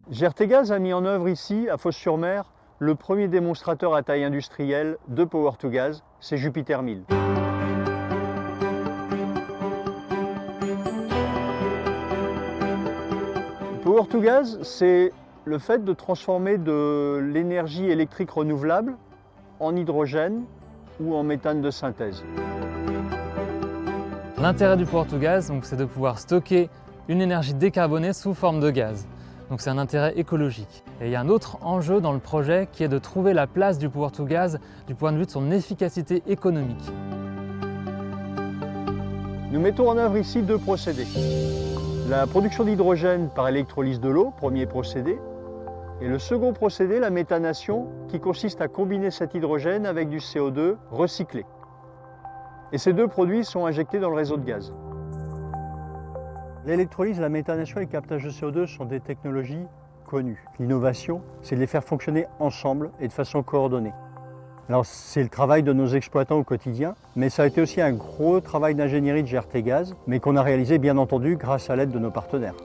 GRTgaz a mis en œuvre ici, à Fos-sur-Mer, le premier démonstrateur à taille industrielle de Power2Gas, c'est Jupiter 1000. Power2Gas, c'est le fait de transformer de l'énergie électrique renouvelable en hydrogène ou en méthane de synthèse. L'intérêt du Power2Gas, c'est de pouvoir stocker une énergie décarbonée sous forme de gaz. Donc c'est un intérêt écologique. Et il y a un autre enjeu dans le projet qui est de trouver la place du Power2Gas du point de vue de son efficacité économique. Nous mettons en œuvre ici deux procédés. La production d'hydrogène par électrolyse de l'eau, premier procédé, et le second procédé, la méthanation, qui consiste à combiner cet hydrogène avec du CO2 recyclé. Et ces deux produits sont injectés dans le réseau de gaz. L'électrolyse, la méthanation et le captage de CO2 sont des technologies connues. L'innovation, c'est de les faire fonctionner ensemble et de façon coordonnée. Alors c'est le travail de nos exploitants au quotidien, mais ça a été aussi un gros travail d'ingénierie de GRTgaz, mais qu'on a réalisé bien entendu grâce à l'aide de nos partenaires.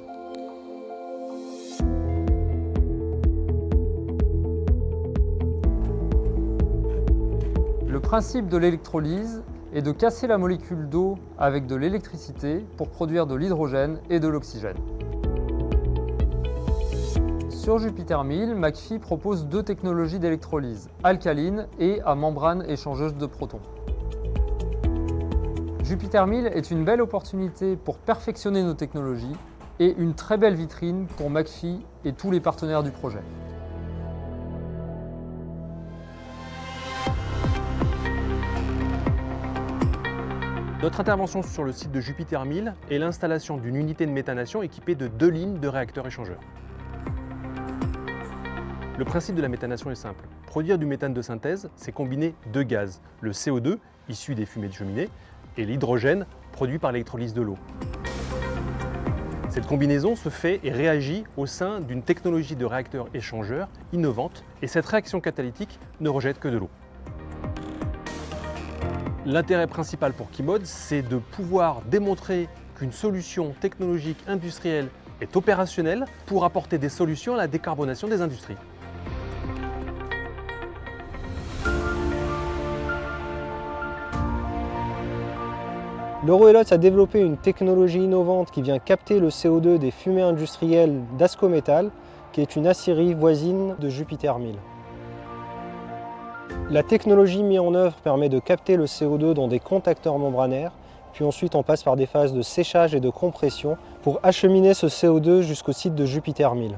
Le principe de l'électrolyse est de casser la molécule d'eau avec de l'électricité pour produire de l'hydrogène et de l'oxygène. Sur Jupiter 1000, McPhy propose deux technologies d'électrolyse, alcaline et à membrane échangeuse de protons. Jupiter 1000 est une belle opportunité pour perfectionner nos technologies et une très belle vitrine pour McPhy et tous les partenaires du projet. Notre intervention sur le site de Jupiter 1000 est l'installation d'une unité de méthanation équipée de 2 lignes de réacteurs échangeurs. Le principe de la méthanation est simple. Produire du méthane de synthèse, c'est combiner deux gaz, le CO2, issu des fumées de cheminée, et l'hydrogène, produit par l'électrolyse de l'eau. Cette combinaison se fait et réagit au sein d'une technologie de réacteur échangeur innovante, et cette réaction catalytique ne rejette que de l'eau. L'intérêt principal pour Kymode, c'est de pouvoir démontrer qu'une solution technologique industrielle est opérationnelle pour apporter des solutions à la décarbonation des industries. L'Eurohellots a développé une technologie innovante qui vient capter le CO2 des fumées industrielles d'Ascométal, qui est une aciérie voisine de Jupiter 1000. La technologie mise en œuvre permet de capter le CO2 dans des contacteurs membranaires, puis ensuite on passe par des phases de séchage et de compression pour acheminer ce CO2 jusqu'au site de Jupiter 1000.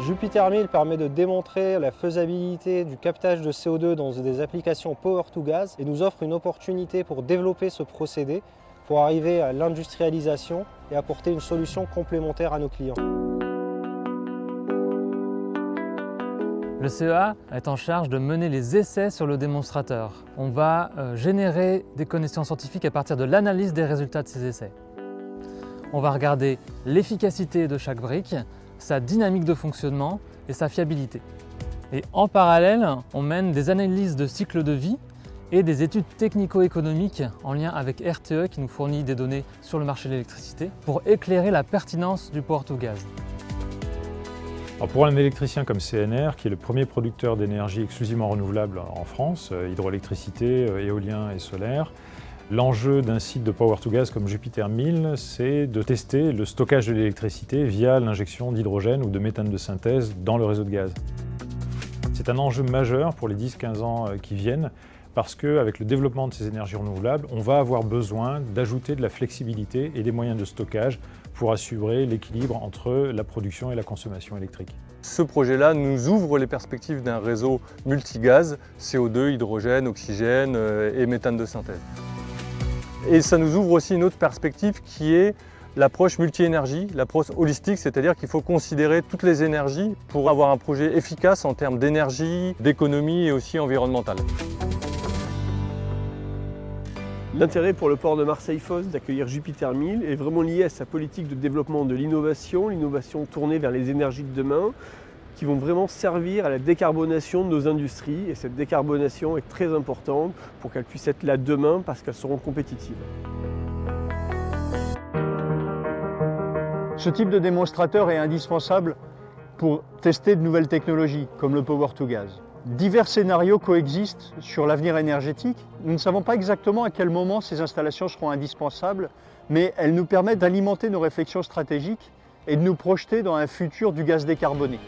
Jupiter 1000 permet de démontrer la faisabilité du captage de CO2 dans des applications Power2Gas et nous offre une opportunité pour développer ce procédé pour arriver à l'industrialisation et apporter une solution complémentaire à nos clients. Le CEA est en charge de mener les essais sur le démonstrateur. On va générer des connaissances scientifiques à partir de l'analyse des résultats de ces essais. On va regarder l'efficacité de chaque brique, sa dynamique de fonctionnement et sa fiabilité. Et en parallèle, on mène des analyses de cycle de vie et des études technico-économiques en lien avec RTE qui nous fournit des données sur le marché de l'électricité pour éclairer la pertinence du Power2Gas. Alors pour un électricien comme CNR, qui est le premier producteur d'énergie exclusivement renouvelable en France, hydroélectricité, éolien et solaire, l'enjeu d'un site de Power2Gas comme Jupiter 1000, c'est de tester le stockage de l'électricité via l'injection d'hydrogène ou de méthane de synthèse dans le réseau de gaz. C'est un enjeu majeur pour les 10-15 ans qui viennent, parce qu'avec le développement de ces énergies renouvelables, on va avoir besoin d'ajouter de la flexibilité et des moyens de stockage pour assurer l'équilibre entre la production et la consommation électrique. Ce projet-là nous ouvre les perspectives d'un réseau multigaz, CO2, hydrogène, oxygène et méthane de synthèse. Et ça nous ouvre aussi une autre perspective qui est l'approche multi-énergie, l'approche holistique, c'est-à-dire qu'il faut considérer toutes les énergies pour avoir un projet efficace en termes d'énergie, d'économie et aussi environnementale. L'intérêt pour le port de Marseille-Fos d'accueillir Jupiter 1000 est vraiment lié à sa politique de développement de l'innovation tournée vers les énergies de demain, qui vont vraiment servir à la décarbonation de nos industries. Et cette décarbonation est très importante pour qu'elle puisse être là demain parce qu'elles seront compétitives. Ce type de démonstrateur est indispensable pour tester de nouvelles technologies, comme le Power to Gas. Divers scénarios coexistent sur l'avenir énergétique. Nous ne savons pas exactement à quel moment ces installations seront indispensables, mais elles nous permettent d'alimenter nos réflexions stratégiques et de nous projeter dans un futur du gaz décarboné.